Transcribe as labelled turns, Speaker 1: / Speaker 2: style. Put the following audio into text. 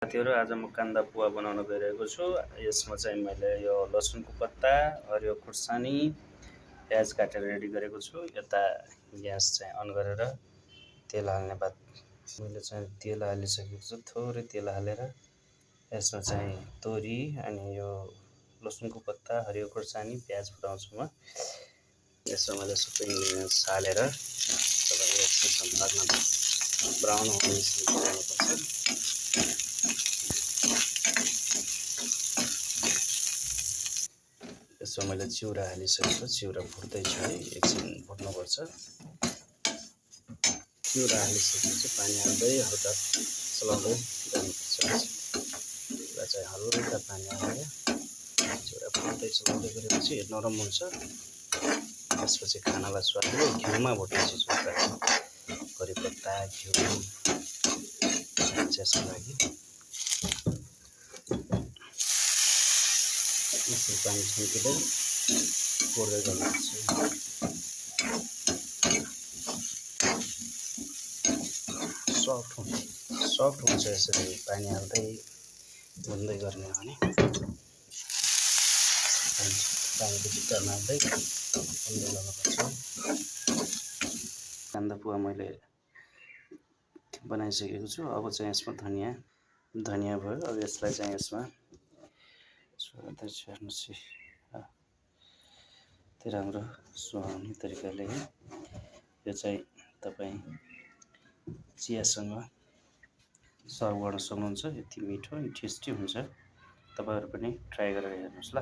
Speaker 1: साथीहरु, आज म कान्दा पुवा बनाउन गइरहेको छु। यसमा चाहिँ मैले यो लसुनको पत्ता, हरियो खुर्सानी, प्याज काटेर रेडी गरेको छु। यता ग्यास चाहिँ अन गरेर तेल हाल्ने बाद मैले चाहिँ तेल हालिसकेको छु। थोरै तेल हालेर यसमा चाहिँ तोरी अनि यो लसुनको पत्ता, हरियो खुर्सानी, प्याज फुटाउँछु म। यसमा मैले सबै इन्ग्रिडियन्ट्स हालेर तपाईँ एकछिन पाक्न ब्राउन हुनेसम्म पकाउनुपर्छ। यसमा मैले चिउरा हालिसकेको, चिउरा फुट्दैछु है, एकछिन फुट्नुपर्छ। चिउरा हालिसकेपछि पानी हाल्दै हल्का चलाउँदै गर्नुपर्छ। चिउरा चाहिँ हल्का पानी हालेर चिउरा फुट्दै चलाउँदै गरेपछि नरम हुन्छ। त्यसपछि खानालाई स्वादिलो घिउमा भुट्नेछु चिउरा। करी पत्ता, घिउ यसको लागि यसरी पानी छम्किँदै पोर्दै गर्नुपर्छ। सफ्ट हुन्छ यसरी पानी हाल्दै भुन्दै गर्ने हो भने। पानीको जुत्ता मार्दै भुन्दै गर्नुपर्छ। कान्दा पुवा मैले बनाइसकेको छु। अब चाहिँ यसमा धनिया भयो। अब यसलाई चाहिँ यसमा हेर्नुहोस् यति राम्रो सुहाउने तरिकाले यो चाहिँ तपाईँ चियासँग सर्भ गर्न सक्नुहुन्छ। यति मिठो अनि टेस्टी हुन्छ। तपाईँहरू पनि ट्राई गरेर हेर्नुहोस् ल।